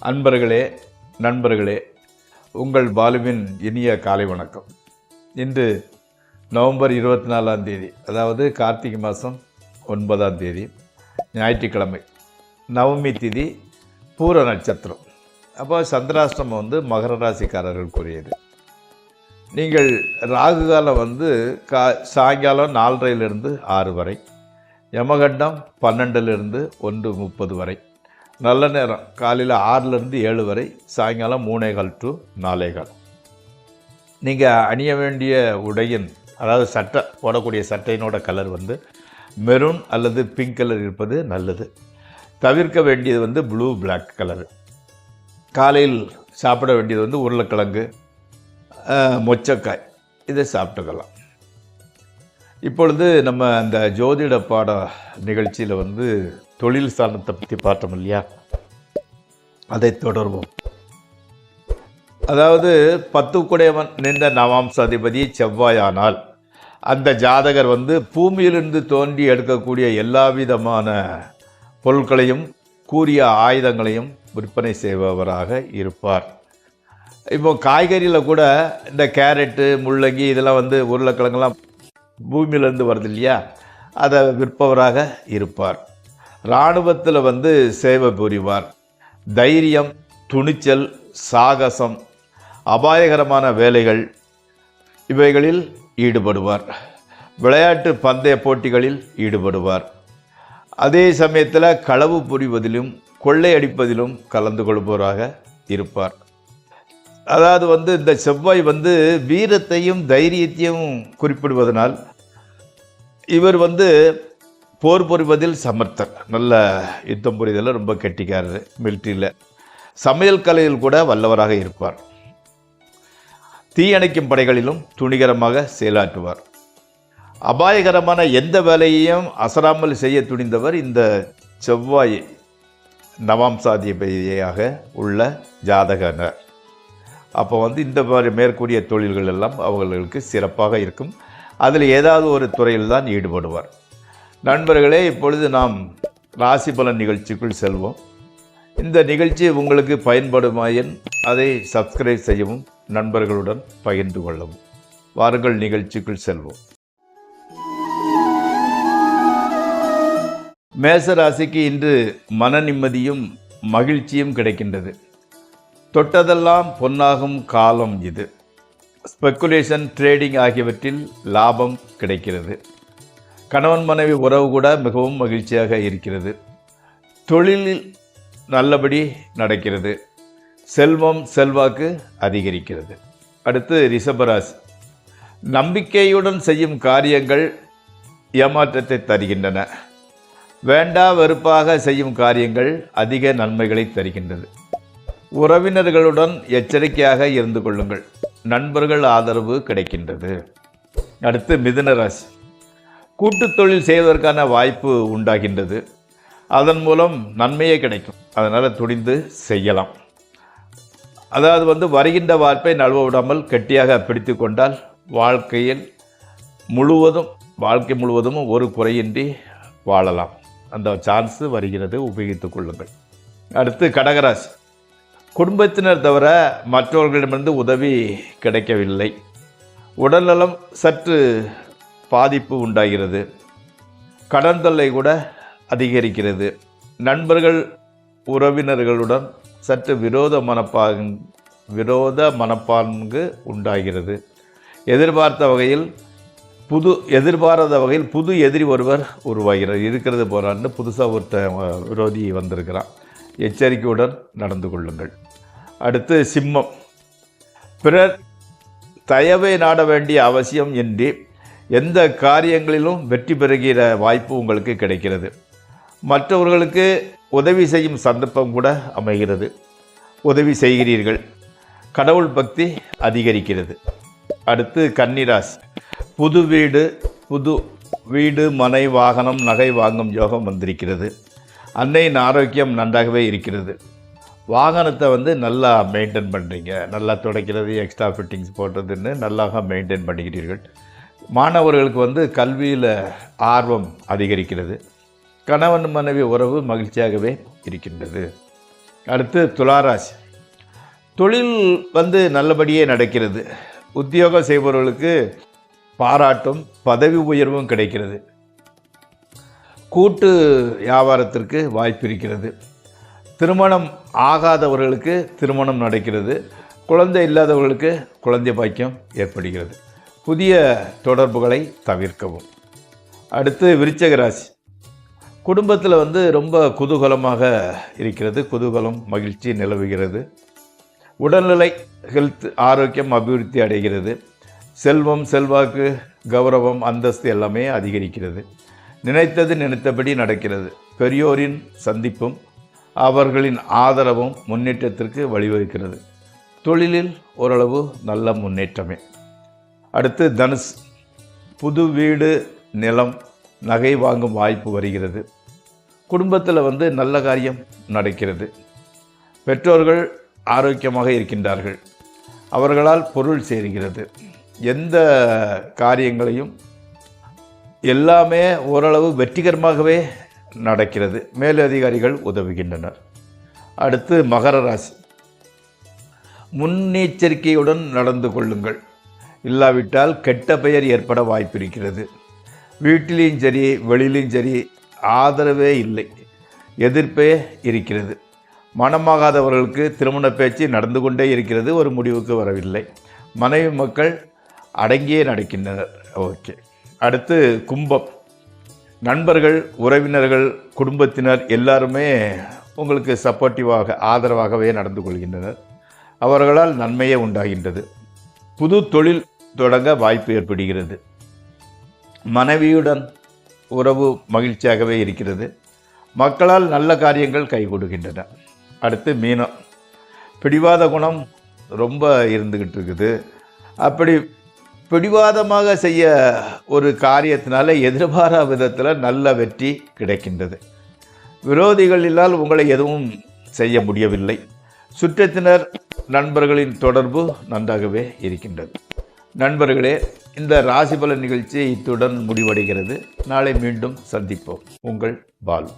அன்பர்களே, நண்பர்களே, உங்கள் பாலுவின் இனிய காலை வணக்கம். இன்று நவம்பர் 24ஆம் தேதி, அதாவது கார்த்திகை மாதம் 9ஆம் தேதி, ஞாயிற்றுக்கிழமை, நவமி திதி, பூர நட்சத்திரம். அப்போ சந்திராஷ்டமம் மகர ராசிக்காரர்களுக்குரியது. நீங்கள் ராகு காலம் சாயங்காலம் 4:30லிருந்து 6 வரை, யமகண்டம் 12லிருந்து 1:30 வரை, நல்ல நேரம் காலையில் 6லிருந்து 7 வரை, சாயங்காலம் 3:15 to 4:15. நீங்கள் அணிய வேண்டிய உடையின், அதாவது சட்டை போடக்கூடிய சட்டையினோட கலர் மெரூன் அல்லது பிங்க் கலர் இருப்பது நல்லது. தவிர்க்க வேண்டியது ப்ளூ பிளாக் கலரு. காலையில் சாப்பிட வேண்டியது உருளைக்கிழங்கு, மொச்சக்காய், இதை சாப்பிட்டுக்கலாம். இப்பொழுது நம்ம அந்த ஜோதிட பாட நிகழ்ச்சியில் தொழில் ஸ்தானத்தை பற்றி பார்த்தோம் இல்லையா, அதை தொடர்வோம். அதாவது 10 குடையவன் நின்ற நவாம்சாதிபதி செவ்வாயானால் அந்த ஜாதகர் பூமியிலிருந்து தோன்றி எடுக்கக்கூடிய எல்லா விதமான பொருட்களையும் கூறிய ஆயுதங்களையும் விற்பனை செய்பவராக இருப்பார். இப்போ காய்கறியில் கூட இந்த கேரட்டு, முள்ளங்கி, இதெல்லாம் உருளைக்கிழங்கெல்லாம் பூமியிலேருந்து வருது இல்லையா, அதை விற்பவராக இருப்பார். இராணுவத்தில் சேவை புரிவார். தைரியம், துணிச்சல், சாகசம், அபாயகரமான வேலைகள் இவைகளில் ஈடுபடுவார். விளையாட்டு பந்தய போட்டிகளில் ஈடுபடுவார். அதே சமயத்தில் களவு புரிவதிலும் கொள்ளையடிப்பதிலும் கலந்து கொள்பவராக இருப்பார். அதாவது இந்த செவ்வாய் வீரத்தையும் தைரியத்தையும் குறிப்பிடுவதனால் இவர் போர் புரிவதில் சமர்த்தர். நல்ல யுத்தம் புரிதலில் ரொம்ப கெட்டிக்காரர். மிலிட்ரியில் சமையல் கலையில் கூட வல்லவராக இருப்பார். தீயணைக்கும் படைகளிலும் துணிகரமாக செயலாற்றுவார். அபாயகரமான எந்த வேலையையும் அசராமல் செய்ய துணிந்தவர் இந்த செவ்வாய் நவாம்சாதிபதியாக உள்ள ஜாதகனர். அப்போ இந்த மாதிரி மேற்கூறிய தொழில்கள் எல்லாம் அவர்களுக்கு சிறப்பாக இருக்கும். அதில் ஏதாவது ஒரு துறையில் தான் ஈடுபடுவார். நண்பர்களே, இப்பொழுது நாம் ராசி பலன் நிகழ்ச்சிக்குள் செல்வோம். இந்த நிகழ்ச்சி உங்களுக்கு பயன்படுமாயின் அதை சப்ஸ்கிரைப் செய்யவும், நண்பர்களுடன் பகிர்ந்து கொள்ளவும். வாருங்கள், நிகழ்ச்சிக்குள் செல்வோம். மேச ராசிக்கு இன்று மன நிம்மதியும் மகிழ்ச்சியும் கிடைக்கின்றது. தொட்டதெல்லாம் பொன்னாகும் காலம் இது. ஸ்பெக்குலேஷன், ட்ரேடிங் ஆகியவற்றில் லாபம் கிடைக்கிறது. கணவன் மனைவி உறவு கூட மிகவும் மகிழ்ச்சியாக இருக்கிறது. தொழிலில் நல்லபடி நடக்கிறது. செல்வம், செல்வாக்கு அதிகரிக்கிறது. அடுத்து ரிஷபராசி. நம்பிக்கையுடன் செய்யும் காரியங்கள் ஏமாற்றத்தை தருகின்றன. வேண்டா வெறுப்பாக செய்யும் காரியங்கள் அதிக நன்மைகளை தருகின்றது. உறவினர்களுடன் எச்சரிக்கையாக இருந்து கொள்ளுங்கள். நண்பர்கள் ஆதரவு கிடைக்கின்றது. அடுத்து மிதுன ராசி. கூட்டு தொழில் செய்வதற்கான வாய்ப்பு உண்டாகின்றது. அதன் மூலம் நன்மையே கிடைக்கும். அதனால் துணிந்து செய்யலாம். அதாவது வருகின்ற வாய்ப்பை நழுவ விடாமல் கெட்டியாக பிடித்து கொண்டால் வாழ்க்கை முழுவதும் ஒரு குறையின்றி வாழலாம். அந்த சான்ஸு வருகிறது, உபயோகித்துக் கொள்ளுங்கள். அடுத்து கடகராசி. குடும்பத்தினர் தவிர மற்றவர்களிடமிருந்து உதவி கிடைக்கவில்லை. உடல்நலம் சற்று பாதிப்பு உண்டாகிறது. கடன் தொல்லை கூட அதிகரிக்கிறது. நண்பர்கள், உறவினர்களுடன் சற்று விரோத மனப்பான்கு உண்டாகிறது. எதிர்பாராத வகையில் புது எதிரி ஒருவர் உருவாகிறது. இருக்கிறது போறான்னு புதுசாக ஒருத்தர் விரோதி வந்திருக்கிறான். எச்சரிக்கையுடன் நடந்து கொள்ளுங்கள். அடுத்து சிம்மம். பிறர் தயவை நாட வேண்டிய அவசியம் இன்றி எந்த காரியங்களிலும் வெற்றி பெறுகிற வாய்ப்பு உங்களுக்கு கிடைக்கிறது. மற்றவர்களுக்கு உதவி செய்யும் சந்தர்ப்பம் கூட அமைகிறது. உதவி செய்கிறீர்கள். கடவுள் பக்தி அதிகரிக்கிறது. அடுத்து கன்னிராசி. புது வீடு, மனை, வாகனம், நகை வாங்கும் யோகம் வந்திருக்கிறது. அன்னையின் ஆரோக்கியம் நன்றாகவே இருக்கிறது. வாகனத்தை நல்லா மெயின்டைன் பண்ணுறீங்க. நல்லா துடைக்கிறது, எக்ஸ்ட்ரா ஃபிட்டிங்ஸ் போடுறதுன்னு நல்லாக மெயின்டைன் பண்ணிக்கிறீர்கள். மாணவர்களுக்கு கல்வியில் ஆர்வம் அதிகரிக்கிறது. கணவன் மனைவி உறவு மகிழ்ச்சியாகவே இருக்கின்றது. அடுத்து துளாராசி. தொழில் நல்லபடியே நடக்கிறது. உத்தியோகம் செய்பவர்களுக்கு பாராட்டும் பதவி உயர்வும் கிடைக்கிறது. கூட்டு வியாபாரத்திற்கு வாய்ப்பு இருக்கிறது. திருமணம் ஆகாதவர்களுக்கு திருமணம் நடக்கிறது. குழந்தை இல்லாதவர்களுக்கு குழந்தை பாக்கியம் ஏற்படுகிறது. புதிய தொடர்புகளை தவிர்க்கவும். அடுத்து விருச்சிக ராசி. குடும்பத்தில் ரொம்ப குதூகலமாக இருக்கிறது. குதூகலம் மகிழ்ச்சி நிலவுகிறது. உடல்நிலை ஹெல்த் ஆரோக்கியம் அபிவிருத்தி அடைகிறது. செல்வம் செல்வாக்கு கௌரவம் அந்தஸ்து எல்லாமே அதிகரிக்கிறது. நினைத்தது நினைத்தபடி நடக்கிறது. பெரியோரின் சந்திப்பும் அவர்களின் ஆதரவும் முன்னேற்றத்திற்கு வழிவகுக்கிறது. தொழிலில் ஓரளவு நல்ல முன்னேற்றமே. அடுத்து தனுசு. புது வீடு நிலம் நகை வாங்கும் வாய்ப்பு வருகிறது. குடும்பத்தில் நல்ல காரியம் நடக்கிறது. பெற்றோர்கள் ஆரோக்கியமாக இருக்கின்றார்கள். அவர்களால் பொருள் சேர்கிறது. எந்த காரியங்களையும் எல்லாமே ஓரளவு வெற்றிகரமாகவே நடக்கிறது. மேலதிகாரிகள் உதவுகின்றனர். அடுத்து மகர ராசி. முன்னெச்சரிக்கையுடன் நடந்து கொள்ளுங்கள். இல்லாவிட்டால் கெட்ட பெயர் ஏற்பட வாய்ப்பு இருக்கிறது. வீட்டிலையும் சரி வெளியிலையும் சரி ஆதரவே இல்லை, எதிர்ப்பே இருக்கிறது. மனமாகாதவர்களுக்கு திருமண பேச்சு நடந்து கொண்டே இருக்கிறது. ஒரு முடிவுக்கு வரவில்லை. மனைவி மக்கள் அடங்கியே நடக்கின்றனர். ஓகே. அடுத்து கும்பம். நண்பர்கள் உறவினர்கள் குடும்பத்தினர் எல்லாருமே உங்களுக்கு சப்போர்ட்டிவாக ஆதரவாகவே நடந்து கொள்கின்றனர். அவர்களால் நன்மையே உண்டாகின்றது. புது தொழில் தொடங்க வாய்ப்பு ஏற்படுகிறது. மனைவியுடன் உறவு மகிழ்ச்சியாகவே இருக்கிறது. மக்களால் நல்ல காரியங்கள் கைகூடுகின்றன. அடுத்து மீனம். பிடிவாத குணம் ரொம்ப இருந்துக்கிட்டு இருக்குது. அப்படி பிடிவாதமாக செய்ய ஒரு காரியத்தினால எதிர்பாரா விதத்தில் நல்ல வெற்றி கிடைக்கின்றது. விரோதிகளினால் உங்களை எதுவும் செய்ய முடியவில்லை. சுற்றத்தினர் நண்பர்களின் தொடர்பு நன்றாகவே இருக்கின்றது. நண்பர்களே, இந்த ராசிபலன் நிகழ்ச்சி இத்துடன் முடிவடைகிறது. நாளை மீண்டும் சந்திப்போம். உங்கள் பாலு.